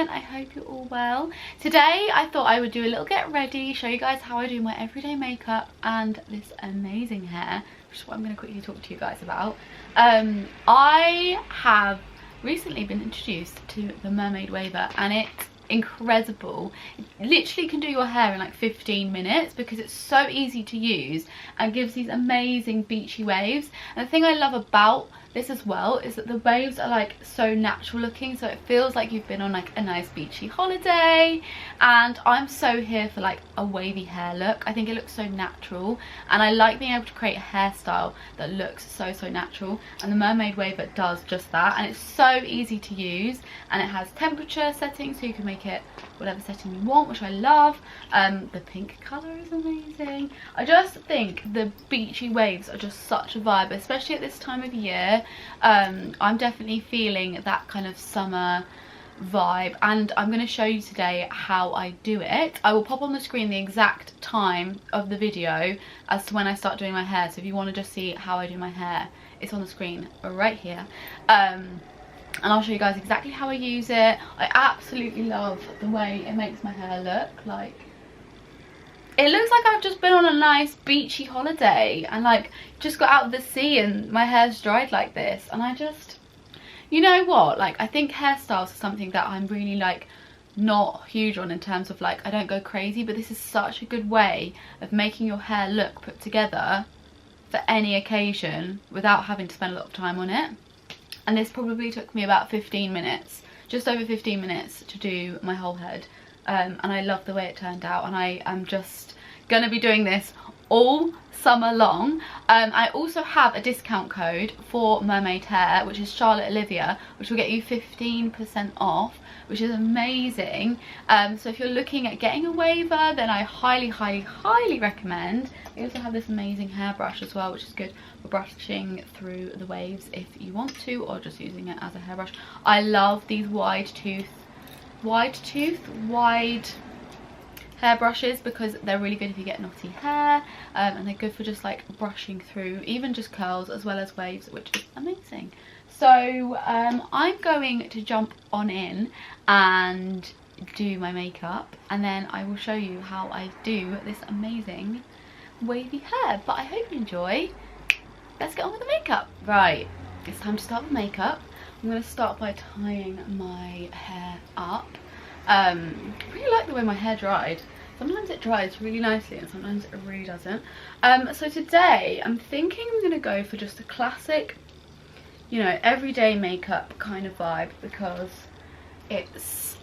doing? I hope you're all well. Today I thought I would do a little get ready, show you guys how I do my everyday makeup and this amazing hair, which is what I'm going to quickly talk to you guys about. I have recently been introduced to the Mermaid Waver and it's incredible. It literally can do your hair in like 15 minutes because it's so easy to use and gives these amazing beachy waves. And the thing I love about this as well is that the waves are like so natural looking, so it feels like you've been on like a nice beachy holiday. And I'm so here for like a wavy hair look. I think it looks so natural and I like being able to create a hairstyle that looks so natural, and the Mermaid Waver does just that. And it's so easy to use and it has temperature settings so you can make it whatever setting you want, which I love. The pink colour is amazing. I just think the beachy waves are just such a vibe, especially at this time of year. I'm definitely feeling that kind of summer vibe, and I'm going to show you today how I do it. I will pop on the screen the exact time of the video as to when I start doing my hair, so if you want to just see how I do my hair, it's on the screen right here. And I'll show you guys exactly how I use it. I absolutely love the way it makes my hair look. Like, it looks like I've just been on a nice beachy holiday and like just got out of the sea and my hair's dried like this. And I just, you know what, like I think hairstyles are something that I'm really like not huge on in terms of like I don't go crazy, but this is such a good way of making your hair look put together for any occasion without having to spend a lot of time on it. And this probably took me about 15 minutes, just over 15 minutes to do my whole head. And I love the way it turned out, and I am just going to be doing this all summer long. I also have a discount code for Mermaid Hair, which is Charlotte Olivia, which will get you 15% off, which is amazing. So if you're looking at getting a waver, then I highly recommend. We also have this amazing hairbrush as well, which is good for brushing through the waves if you want to, or just using it as a hairbrush. I love these wide hairbrushes because they're really good if you get knotty hair, and they're good for just like brushing through even just curls as well as waves, which is amazing. So I'm going to jump on in and do my makeup, and then I will show you how I do this amazing wavy hair. But I hope you enjoy. Let's get on with the makeup. Right, it's time to start with makeup. I'm going to start by tying my hair up. I really like the way my hair dried. Sometimes it dries really nicely and sometimes it really doesn't. So today I'm thinking I'm going to go for just a classic, you know, everyday makeup kind of vibe, because it's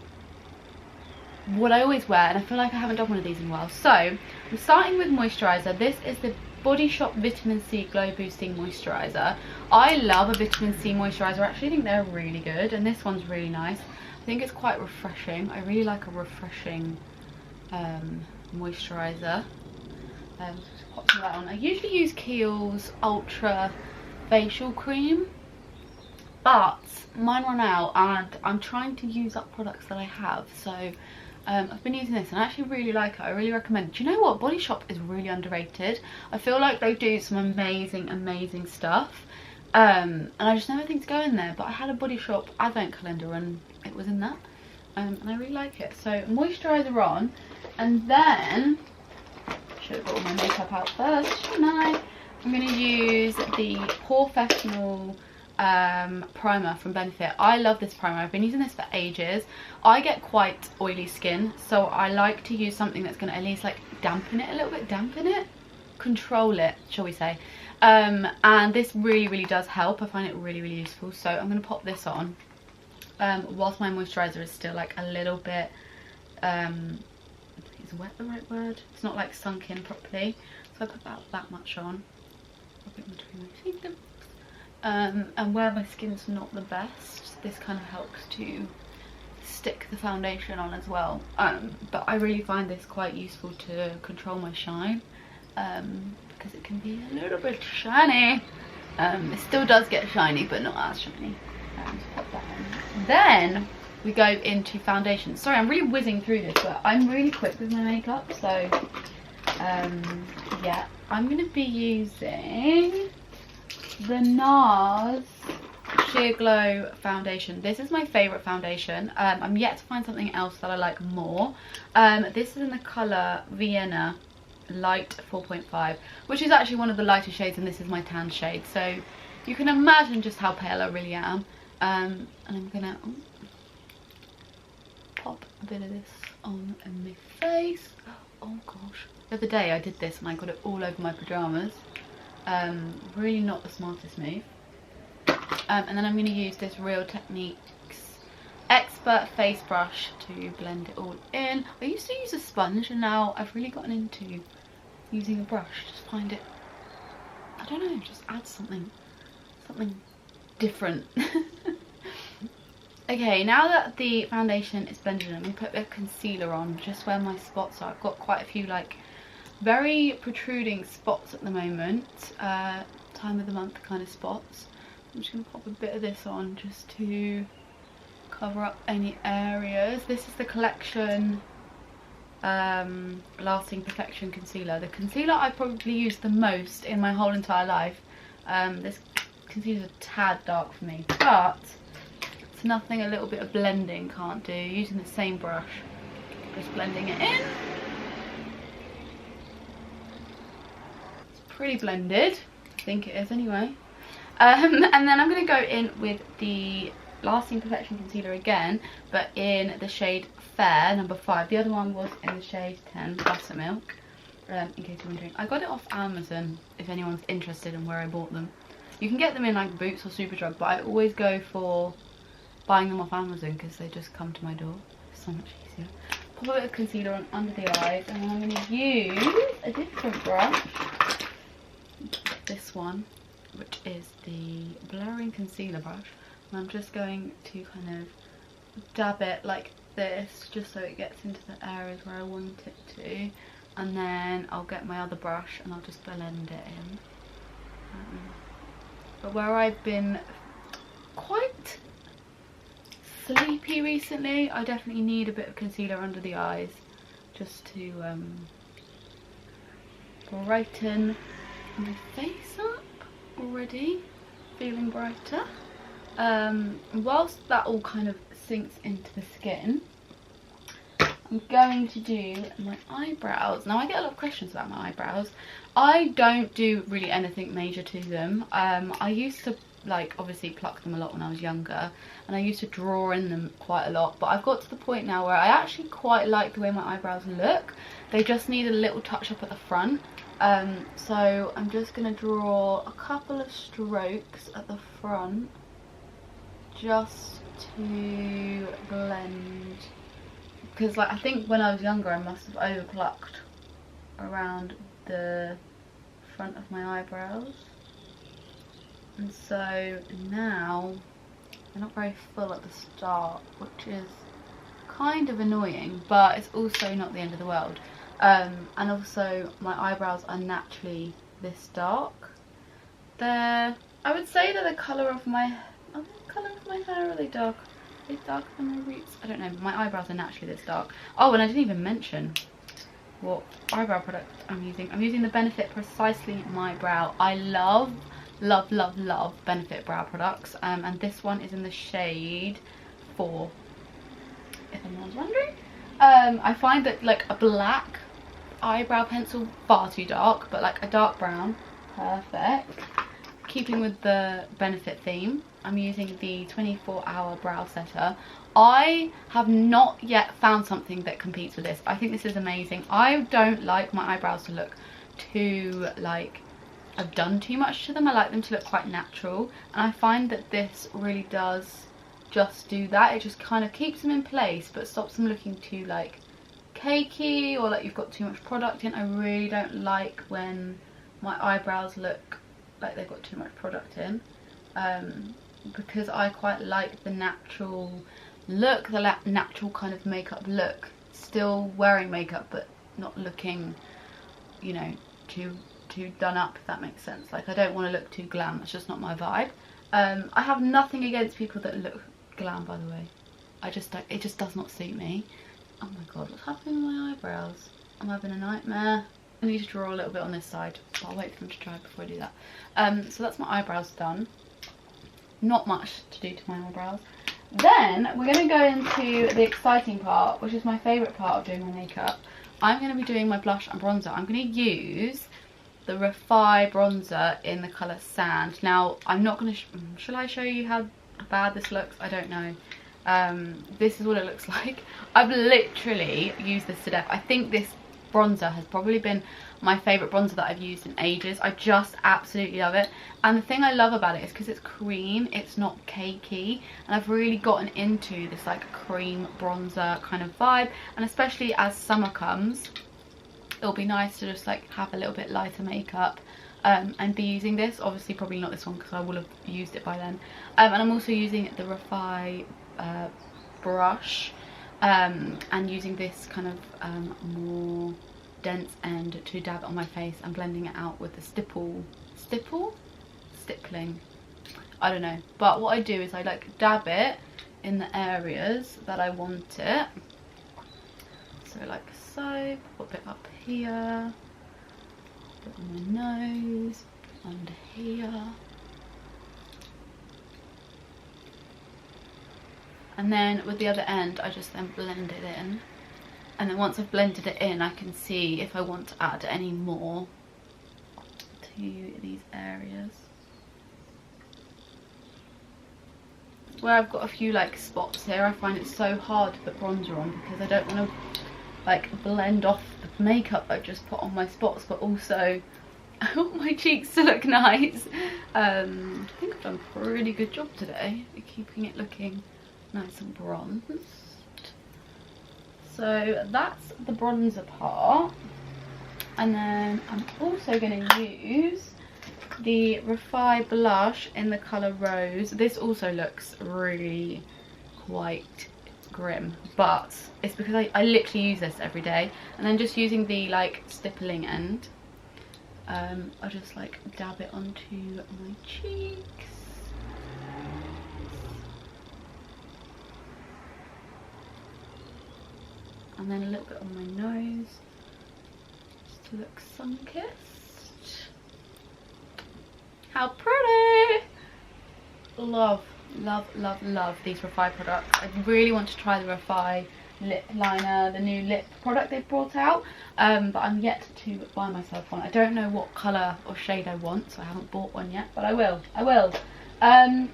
what I always wear and I feel like I haven't done one of these in a while. So I'm starting with moisturiser. This is the Body Shop Vitamin C Glow Boosting Moisturiser. I love a vitamin C moisturiser. I actually think they're really good, and this one's really nice. I think it's quite refreshing. I really like a refreshing moisturiser. Pop some of that on. I usually use Kiehl's Ultra Facial Cream, but mine ran out and I'm trying to use up products that I have. So I've been using this and I actually really like it. I really recommend it. Do you know what? Body Shop is really underrated. I feel like they do some amazing stuff. And I just never think to go in there, but I had a Body Shop advent calendar and it was in that, and I really like it. So moisturiser on, and then should have got all my makeup out first, shouldn't I? I'm going to use the Porefessional primer from Benefit. I love this primer. I've been using this for ages. I get quite oily skin, so I like to use something that's going to at least like dampen it a little bit, control it, shall we say. And this really does help. I find it really useful. So I'm going to pop this on whilst my moisturiser is still like a little bit, is wet the right word? It's not like sunk in properly. So I put about that much on. Rub it between my fingers. And where my skin's not the best, this kind of helps to stick the foundation on as well. But I really find this quite useful to control my shine, because it can be a little bit shiny. It still does get shiny, but not as shiny. So pop that on. Then we go into foundation. Sorry, I'm really whizzing through this, but I'm really quick with my makeup. So yeah, I'm going to be using the NARS Sheer Glow foundation. This is my favourite foundation. I'm yet to find something else that I like more. This is in the colour Vienna Light 4.5, which is actually one of the lighter shades, and this is my tan shade. So you can imagine just how pale I really am. And I'm gonna pop a bit of this on my face. Oh gosh. The other day I did this and I got it all over my pyjamas. Really not the smartest move. And then I'm going to use this Real Techniques Expert Face Brush to blend it all in. I used to use a sponge and now I've really gotten into using a brush. Just find it, I don't know, just add something different. Okay, now that the foundation is blended in, I'm going to put a bit of concealer on just where my spots are. I've got quite a few like very protruding spots at the moment, time of the month kind of spots. I'm just going to pop a bit of this on just to cover up any areas. This is the Collection Lasting Perfection Concealer. The concealer I probably used the most in my whole entire life. This concealer is a tad dark for me, but it's nothing a little bit of blending can't do. Using the same brush, just blending it in. It's pretty blended, I think it is anyway. And then I'm going to go in with the Lasting Perfection Concealer again, but in the shade Fair, number 5. The other one was in the shade 10, Buttermilk, in case you're wondering. I got it off Amazon, if anyone's interested in where I bought them. You can get them in like Boots or Superdrug, but I always go for buying them off Amazon because they just come to my door. It's so much easier. Put a bit of concealer on under the eyes, and then I'm going to use a different brush. This one, which is the Blurring Concealer brush, and I'm just going to kind of dab it like this just so it gets into the areas where I want it to, and then I'll get my other brush and I'll just blend it in. But where I've been quite sleepy recently, I definitely need a bit of concealer under the eyes just to brighten my face up. Already feeling brighter. Whilst that all kind of sinks into the skin, I'm going to do my eyebrows. Now I get a lot of questions about my eyebrows. I don't do really anything major to them. I used to like obviously pluck them a lot when I was younger, and I used to draw in them quite a lot, but I've got to the point now where I actually quite like the way my eyebrows look. They just need a little touch up at the front. So I'm just going to draw a couple of strokes at the front just to blend, because like I think when I was younger I must have over plucked around the front of my eyebrows, and so now they're not very full at the start, which is kind of annoying, but it's also not the end of the world. And also my eyebrows are naturally this dark. I would say they're the colour of my hair. Are they dark? Are they darker than my roots? I don't know, but my eyebrows are naturally this dark. Oh, and I didn't even mention what eyebrow product I'm using. I'm using the Benefit Precisely My Brow. I love Benefit brow products, and this one is in the shade 4, if anyone's wondering. I find that like a black eyebrow pencil far too dark, but like a dark brown, perfect. Keeping with the Benefit theme, I'm using the 24-hour brow setter. I have not yet found something that competes with this. I think this is amazing. I don't like my eyebrows to look too like I've done too much to them. I like them to look quite natural, and I find that this really does just do that. It just kind of keeps them in place but stops them looking too like cakey or like you've got too much product in. I really don't like when my eyebrows look like they've got too much product in, because I quite like the natural look, the natural kind of makeup look, still wearing makeup but not looking, you know, too done up, if that makes sense. Like I don't want to look too glam, it's just not my vibe. I have nothing against people that look glam, by the way. It just does not suit me. Oh my god, what's happening with my eyebrows? I'm having a nightmare. I need to draw a little bit on this side, but I'll wait for them to dry before I do that. So that's my eyebrows done. not much to do to my eyebrows. Then we're going to go into the exciting part, which is my favourite part of doing my makeup. I'm going to be doing my blush and bronzer. I'm going to use the Refi bronzer in the colour Sand. Now, I'm not going to... shall I show you how bad this looks? I don't know. This is what it looks like. I've literally used this to death. I think this bronzer has probably been my favourite bronzer that I've used in ages. I just absolutely love it. And the thing I love about it is because it's cream, it's not cakey, and I've really gotten into this like cream bronzer kind of vibe. And especially as summer comes, it'll be nice to just like have a little bit lighter makeup and be using this. Obviously probably not this one because I will have used it by then. And I'm also using the Refi brush and using this kind of more dense end to dab it on my face and blending it out with the stippling, I don't know. But what I do is I like dab it in the areas that I want it. So like so, pop it up here, put it on my nose, under here. And then with the other end, I just then blend it in. And then once I've blended it in, I can see if I want to add any more to these areas. Where I've got a few like spots here, I find it so hard to put bronzer on because I don't want to like blend off the makeup I've just put on my spots, but also I want my cheeks to look nice. I think I've done a pretty good job today at keeping it looking nice and bronzed. So that's the bronzer part. And then I'm also going to use the Refi blush in the colour Rose. This also looks really quite grim, but it's because I literally use this every day. And then just using the like stippling end, I'll just like dab it onto my cheeks. And then a little bit on my nose, just to look sun-kissed. How pretty! Love, love, love, love these Refi products. I really want to try the Refi lip liner, the new lip product they've brought out, but I'm yet to buy myself one. I don't know what colour or shade I want, so I haven't bought one yet, but I will.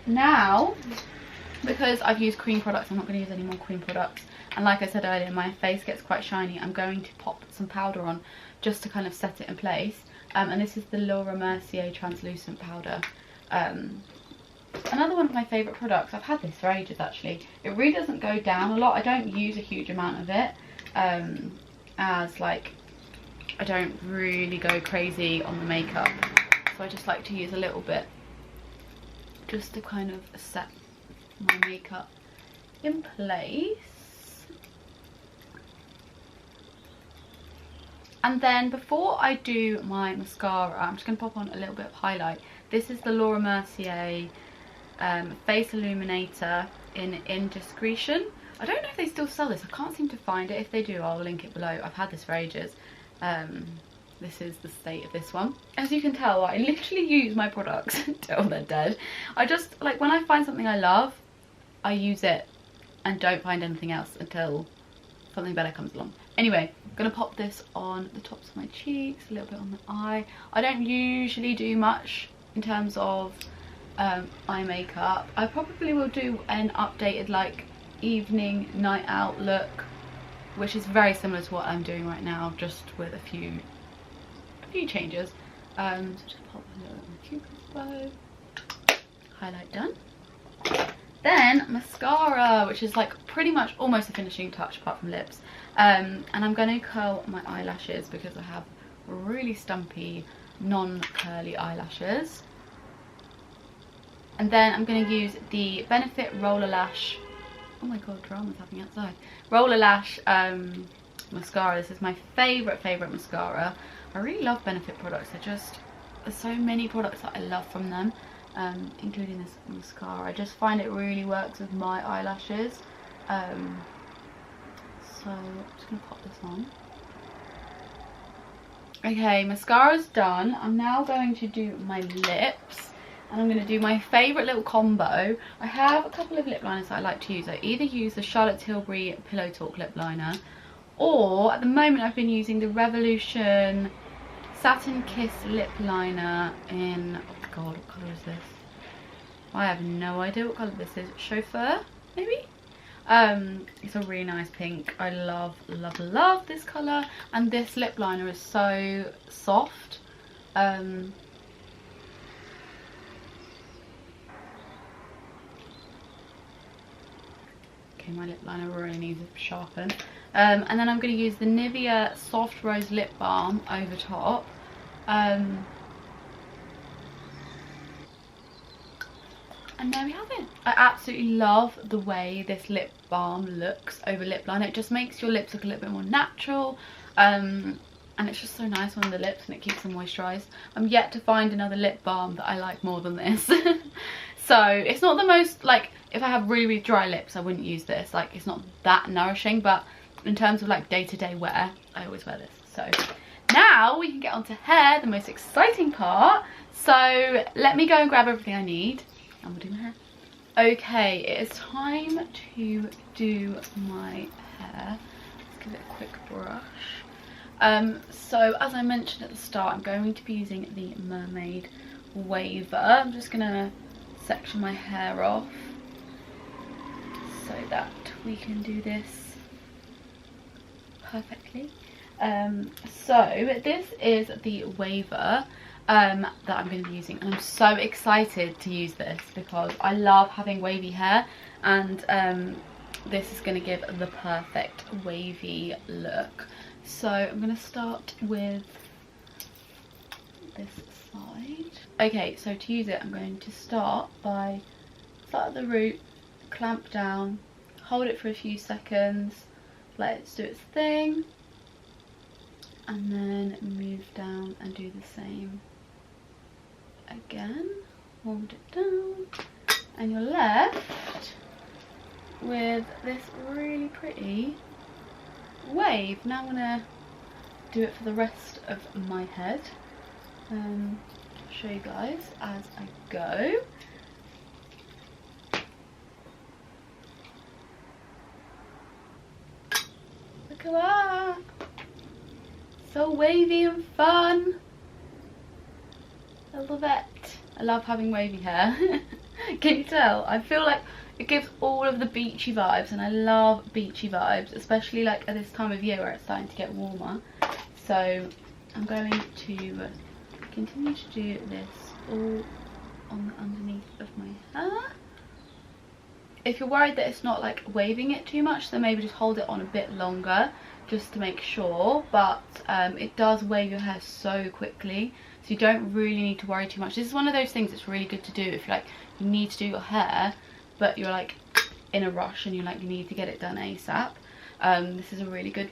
Now, because I've used cream products, I'm not going to use any more cream products. And like I said earlier, my face gets quite shiny. I'm going to pop some powder on just to kind of set it in place. And this is the Laura Mercier translucent powder. Another one of my favourite products. I've had this for ages actually. It really doesn't go down a lot. I don't use a huge amount of it. As like, I don't really go crazy on the makeup. So I just like to use a little bit just to kind of set my makeup in place. And then before I do my mascara, I'm just going to pop on a little bit of highlight. This is the Laura Mercier Face Illuminator in Indiscretion. I don't know if they still sell this. I can't seem to find it. If they do, I'll link it below. I've had this for ages. This is the state of this one. As you can tell, I literally use my products until they're dead. I just, like, when I find something I love, I use it and don't find anything else until something better comes along. Anyway, I'm going to pop this on the tops of my cheeks, a little bit on the eye. I don't usually do much in terms of eye makeup. I probably will do an updated like evening night out look, which is very similar to what I'm doing right now, just with a few changes. So just pop a little on my cupid's bow. Highlight done. Then mascara, which is like pretty much almost a finishing touch apart from lips. And I'm going to curl my eyelashes because I have really stumpy non-curly eyelashes. And then I'm going to use the Benefit Roller Lash, oh my god, drama's happening outside, Roller Lash mascara. This is my favourite mascara. I really love Benefit products. There's so many products that I love from them, including this mascara. I just find it really works with my eyelashes. So I'm just going to pop this on. Okay, mascara's done. I'm now going to do my lips. and I'm going to do my favourite little combo. I have a couple of lip liners that I like to use. I either use the Charlotte Tilbury Pillow Talk lip liner, or at the moment I've been using the Revolution Satin Kiss lip liner in, oh god, what colour is this? I have no idea what colour this is. Chauffeur, maybe? It's a really nice pink. I love, love, love this colour, and this lip liner is so soft. Okay, my lip liner really needs to sharpen. And then I'm going to use the Nivea Soft Rose Lip Balm over top. And there we have it. I absolutely love the way this lip balm looks over lip liner. It just makes your lips look a little bit more natural. And it's just so nice on the lips, and it keeps them moisturised. I'm yet to find another lip balm that I like more than this. So it's not the most, like, if I have really, really dry lips, I wouldn't use this. Like, it's not that nourishing, but in terms of like day-to-day wear, I always wear this. So now we can get on to hair, the most exciting part. So let me go and grab everything I need, and we'll do my hair. Okay, it is time to do my hair. Let's give it a quick brush. So as I mentioned at the start, I'm going to be using the Mermaid Waver. I'm just gonna section my hair off so that we can do this perfectly. So this is the Waver that I'm going to be using, and I'm so excited to use this because I love having wavy hair, and this is going to give the perfect wavy look. So I'm going to start with this side. Okay, so to use it, I'm going to start at the root, clamp down, hold it for a few seconds, let it do its thing, and then move down and do the same again. Hold it down, and you're left with this really pretty wave. Now I'm gonna do it for the rest of my head. Show you guys as I go. Look at that! So wavy and fun. I love it. I love having wavy hair. Can you tell? I feel like it gives all of the beachy vibes, and I love beachy vibes, especially like at this time of year where it's starting to get warmer. So I'm going to continue to do this all on the underneath of my hair. If you're worried that it's not like waving it too much, then maybe just hold it on a bit longer just to make sure. But it does wave your hair so quickly, so you don't really need to worry too much. This is one of those things that's really good to do if you you need to do your hair but you're like in a rush and you need to get it done ASAP. This is a really good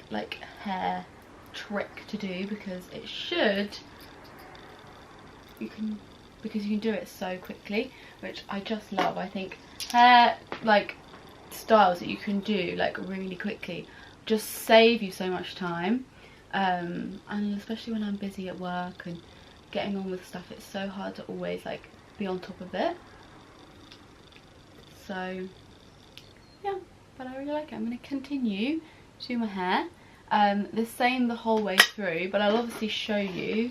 hair trick to do because you can do it so quickly, which I just love. I think hair styles that you can do really quickly just save you so much time, and especially when I'm busy at work and getting on with stuff, it's so hard to always be on top of it. So yeah, but I really like it. I'm going to continue to do my hair the same the whole way through, but I'll obviously show you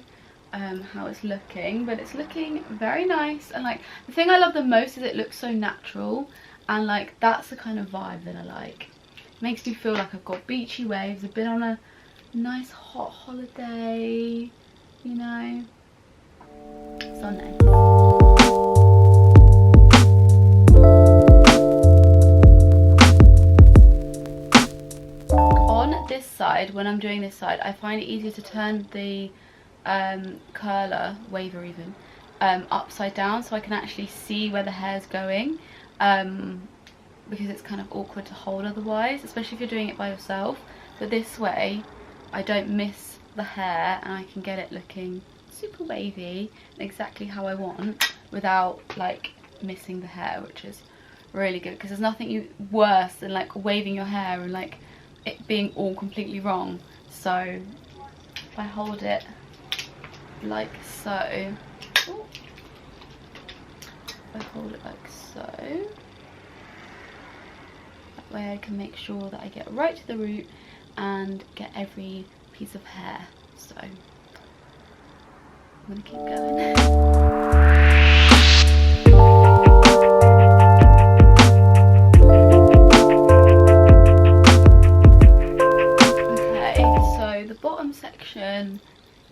how it's looking. But it's looking very nice, and the thing I love the most is it looks so natural, and that's the kind of vibe that I like. It makes me feel like I've got beachy waves, I've been on a nice hot holiday, you know. So nice. On this side, when I'm doing this side, I find it easier to turn the curler, waver even, upside down so I can actually see where the hair's going, because it's kind of awkward to hold otherwise, especially if you're doing it by yourself. But this way I don't miss the hair and I can get it looking super wavy exactly how I want without missing the hair, which is really good, because there's nothing worse than waving your hair and it being all completely wrong. So if I hold it like so, ooh, I hold it like so. That way I can make sure that I get right to the root and get every piece of hair. So I'm gonna keep going. Section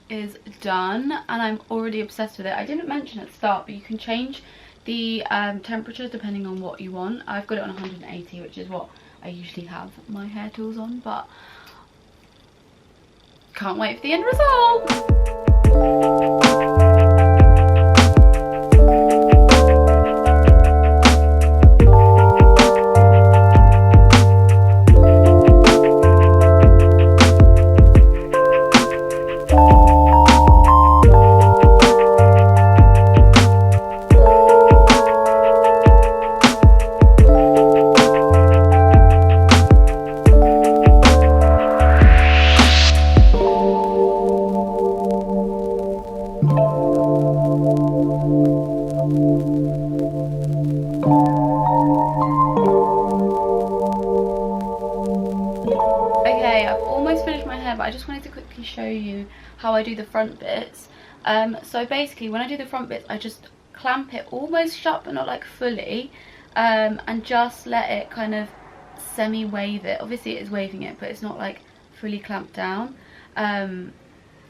is done and I'm already obsessed with it. I didn't mention at the start, but you can change the temperature depending on what you want. I've got it on 180, which is what I usually have my hair tools on, but can't wait for the end result. But I just wanted to quickly show you how I do the front bits. So basically when I do the front bits, I just clamp it almost shut but not like fully, and just let it kind of semi-wave it. Obviously it is waving it, but it's not like fully clamped down. And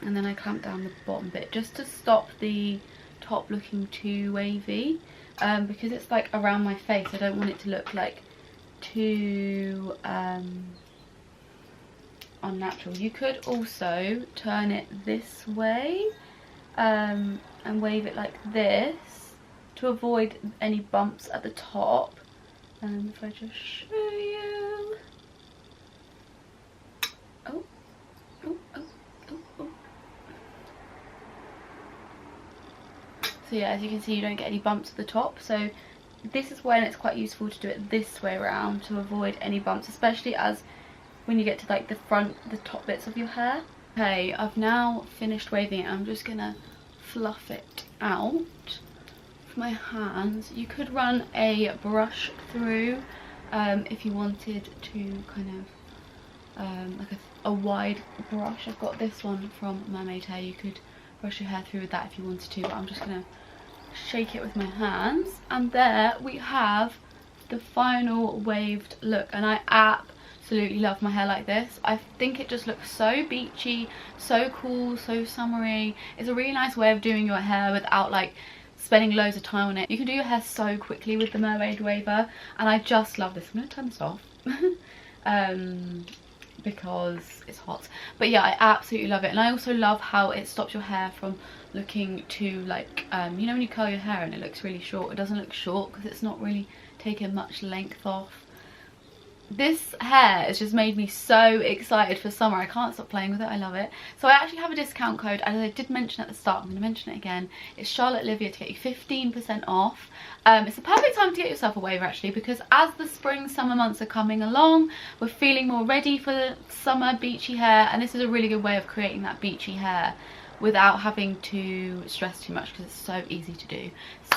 then I clamp down the bottom bit just to stop the top looking too wavy, because it's like around my face. I don't want it to look like too unnatural. You could also turn it this way and wave it like this to avoid any bumps at the top. If I just show you, oh, oh, oh, oh, oh. So yeah, as you can see, you don't get any bumps at the top. So this is when it's quite useful to do it this way around to avoid any bumps, especially as when you get to like the top bits of your hair. Okay, I've now finished waving it. I'm just gonna fluff it out with my hands. You could run a brush through if you wanted to kind of like a wide brush. I've got this one from Mermaid Hair. You could brush your hair through with that if you wanted to, but I'm just gonna shake it with my hands. And there we have the final waved look, and I absolutely love my hair like this. I think it just looks so beachy, so cool, so summery. It's a really nice way of doing your hair without like spending loads of time on it. You can do your hair so quickly with the Mermaid Waver, and I just love this. I'm going to turn this off because it's hot. But yeah, I absolutely love it. And I also love how it stops your hair from looking too like, you know when you curl your hair and it looks really short, it doesn't look short because it's not really taking much length off. This hair has just made me so excited for summer. I can't stop playing with it. I love it. So I actually have a discount code, as I did mention at the start. I'm going to mention it again. It's Charlotte Olivia to get you 15% off. It's the perfect time to get yourself a waver actually, because as the spring summer months are coming along, we're feeling more ready for the summer beachy hair, and this is a really good way of creating that beachy hair without having to stress too much, because it's so easy to do.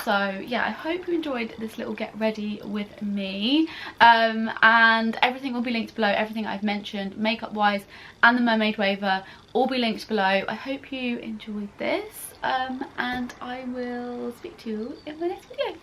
So yeah, I hope you enjoyed this little get ready with me, and everything will be linked below. Everything I've mentioned makeup wise and the Mermaid Waver all be linked below. I hope you enjoyed this, and I will speak to you in the next video.